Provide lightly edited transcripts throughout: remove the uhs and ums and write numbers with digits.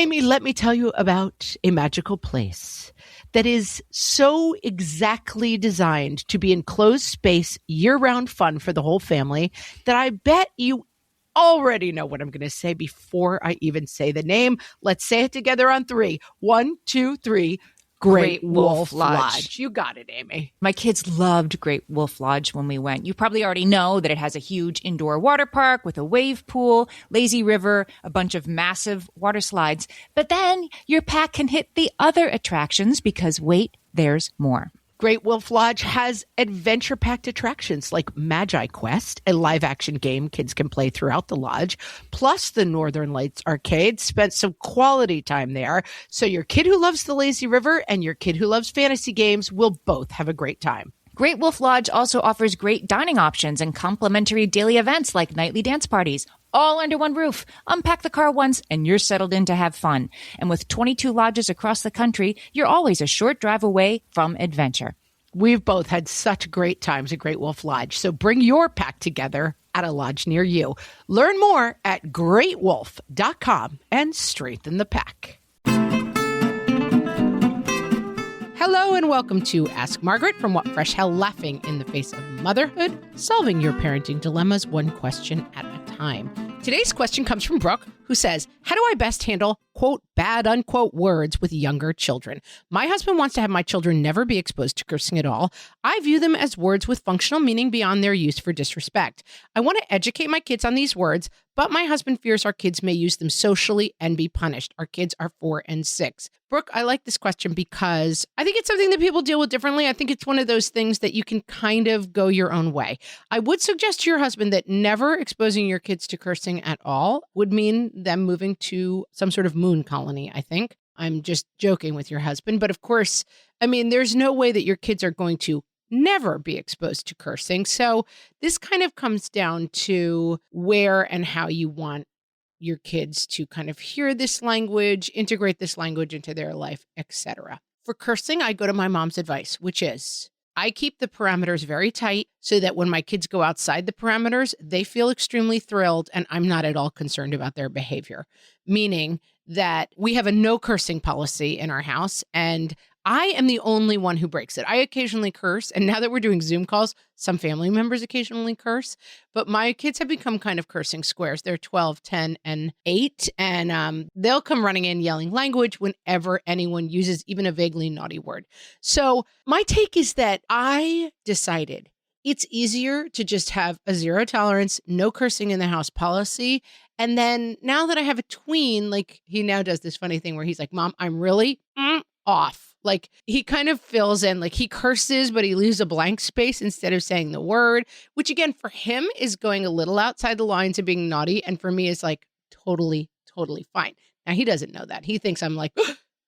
Amy, let me tell you about a magical place that is so exactly designed to be enclosed space, year-round fun for the whole family that I bet you already know what I'm going to say before I even say the name. Let's say it together on three. 1, 2, 3. Great Wolf Lodge. You got it, Amy. My kids loved Great Wolf Lodge when we went. You probably already know that it has a huge indoor water park with a wave pool, lazy river, a bunch of massive water slides. But then your pack can hit the other attractions because wait, there's more. Great Wolf Lodge has adventure-packed attractions like Magi Quest, a live-action game kids can play throughout the lodge, plus the Northern Lights Arcade. Spent some quality time there, so your kid who loves the lazy river and your kid who loves fantasy games will both have a great time. Great Wolf Lodge also offers great dining options and complimentary daily events like nightly dance parties, all under one roof. Unpack the car once and you're settled in to have fun. And with 22 lodges across the country, you're always a short drive away from adventure. We've both had such great times at Great Wolf Lodge, so bring your pack together at a lodge near you. Learn more at greatwolf.com and strengthen the pack. Hello and welcome to Ask Margaret from What Fresh Hell, laughing in the face of motherhood, solving your parenting dilemmas one question at a time. Today's question comes from Brooke, who says, how do I best handle, quote, bad, unquote, words with younger children? My husband wants to have my children never be exposed to cursing at all. I view them as words with functional meaning beyond their use for disrespect. I want to educate my kids on these words, but my husband fears our kids may use them socially and be punished. Our kids are 4 and 6. Brooke, I like this question because I think it's something that people deal with differently. I think it's one of those things that you can kind of go your own way. I would suggest to your husband that never exposing your kids to cursing at all would mean them moving to some sort of moon colony, I think. I'm just joking with your husband. But of course, I mean, there's no way that your kids are going to never be exposed to cursing. So this kind of comes down to where and how you want your kids to kind of hear this language, integrate this language into their life, etc. For cursing, I go to my mom's advice, which is I keep the parameters very tight so that when my kids go outside the parameters, they feel extremely thrilled and I'm not at all concerned about their behavior. Meaning that we have a no cursing policy in our house and I am the only one who breaks it. I occasionally curse. And now that we're doing Zoom calls, some family members occasionally curse. But my kids have become kind of cursing squares. They're 12, 10, and 8. And they'll come running in yelling language whenever anyone uses even a vaguely naughty word. So my take is that I decided it's easier to just have a zero tolerance, no cursing in the house policy. And then now that I have a tween, like he now does this funny thing where he's like, Mom, I'm really off. Like he kind of fills in, like he curses, but he leaves a blank space instead of saying the word, which again, for him is going a little outside the lines of being naughty. And for me is like totally fine. Now he doesn't know that. He thinks I'm like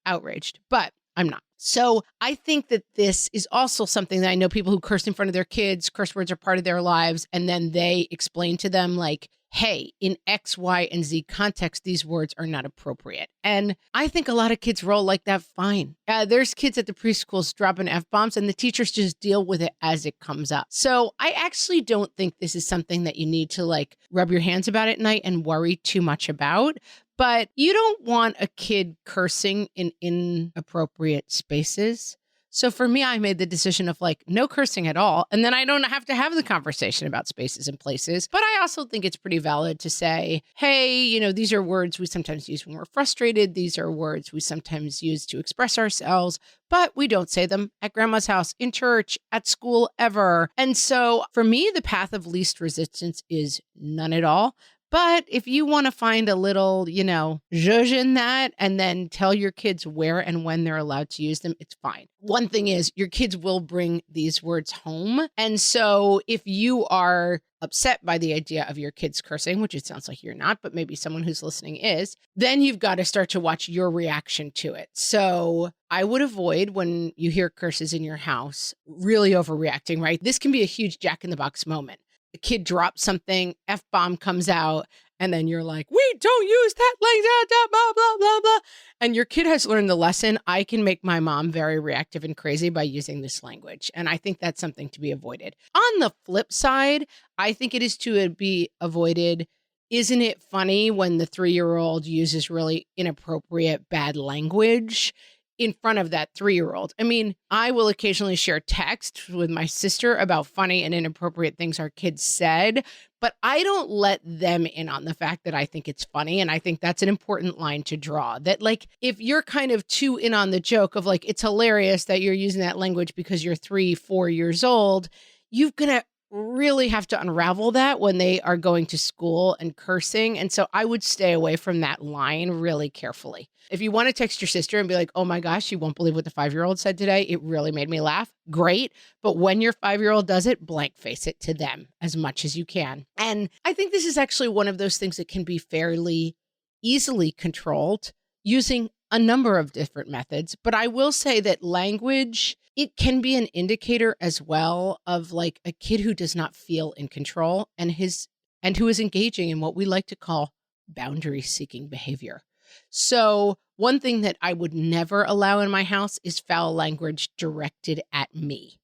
outraged, but I'm not. So I think that this is also something that I know people who curse in front of their kids, curse words are part of their lives. And then they explain to them like, hey, in X, Y, and Z context, these words are not appropriate. And I think a lot of kids roll like that fine. There's kids at the preschools dropping F-bombs and the teachers just deal with it as it comes up. So I actually don't think this is something that you need to like rub your hands about at night and worry too much about. But you don't want a kid cursing in inappropriate spaces. So for me, I made the decision of like no cursing at all. And then I don't have to have the conversation about spaces and places. But I also think it's pretty valid to say, hey, you know, these are words we sometimes use when we're frustrated. These are words we sometimes use to express ourselves, but we don't say them at grandma's house, in church, at school, ever. And so for me, the path of least resistance is none at all. But if you want to find a little, you know, zhuzh in that and then tell your kids where and when they're allowed to use them, it's fine. One thing is your kids will bring these words home. And so if you are upset by the idea of your kids cursing, which it sounds like you're not, but maybe someone who's listening is, then you've got to start to watch your reaction to it. So I would avoid when you hear curses in your house, really overreacting, right? This can be a huge Jack in the Box moment. The kid drops something, F-bomb comes out, and then you're like, we don't use that language, blah, blah, blah, blah. And your kid has learned the lesson. I can make my mom very reactive and crazy by using this language. And I think that's something to be avoided. On the flip side, I think it is to be avoided isn't it funny when the 3-year-old uses really inappropriate bad language in front of that 3-year-old? I mean, I will occasionally share text with my sister about funny and inappropriate things our kids said, but I don't let them in on the fact that I think it's funny. And I think that's an important line to draw, that like, if you're kind of too in on the joke of like, it's hilarious that you're using that language because you're 3-4 years old, you're going to really have to unravel that when they are going to school and cursing. And so I would stay away from that line really carefully. If you want to text your sister and be like, oh my gosh, you won't believe what the 5-year-old said today, it really made me laugh. Great. But when your 5-year-old does it, blank face it to them as much as you can. And I think this is actually one of those things that can be fairly easily controlled using a number of different methods. But I will say that language, it can be an indicator as well of like a kid who does not feel in control and who is engaging in what we like to call boundary seeking behavior. So one thing that I would never allow in my house is foul language directed at me.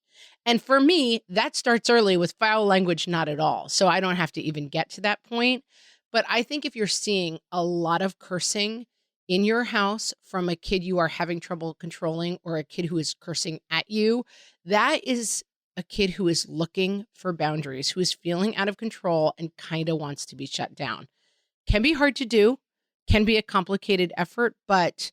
And for me, that starts early with foul language, not at all. So I don't have to even get to that point. But I think if you're seeing a lot of cursing in your house from a kid you are having trouble controlling or a kid who is cursing at you, that is a kid who is looking for boundaries, who is feeling out of control and kind of wants to be shut down. Can be hard to do, can be a complicated effort, but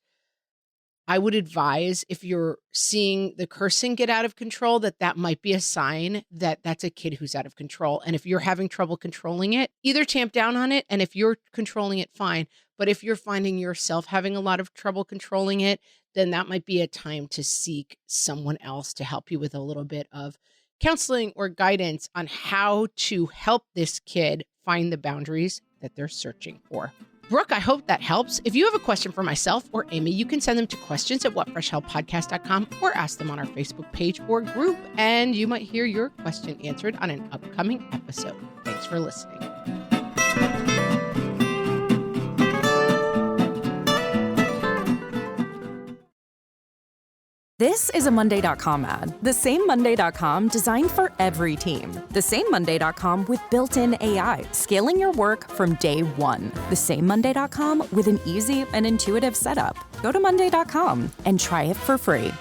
I would advise if you're seeing the cursing get out of control, that might be a sign that that's a kid who's out of control. And if you're having trouble controlling it, either tamp down on it. And if you're controlling it, fine. But if you're finding yourself having a lot of trouble controlling it, then that might be a time to seek someone else to help you with a little bit of counseling or guidance on how to help this kid find the boundaries that they're searching for. Brooke, I hope that helps. If you have a question for myself or Amy, you can send them to questions@whatfreshhellpodcast.com or ask them on our Facebook page or group, and you might hear your question answered on an upcoming episode. Thanks for listening. This is a Monday.com ad. The same Monday.com designed for every team. The same Monday.com with built-in AI, scaling your work from day one. The same Monday.com with an easy and intuitive setup. Go to Monday.com and try it for free.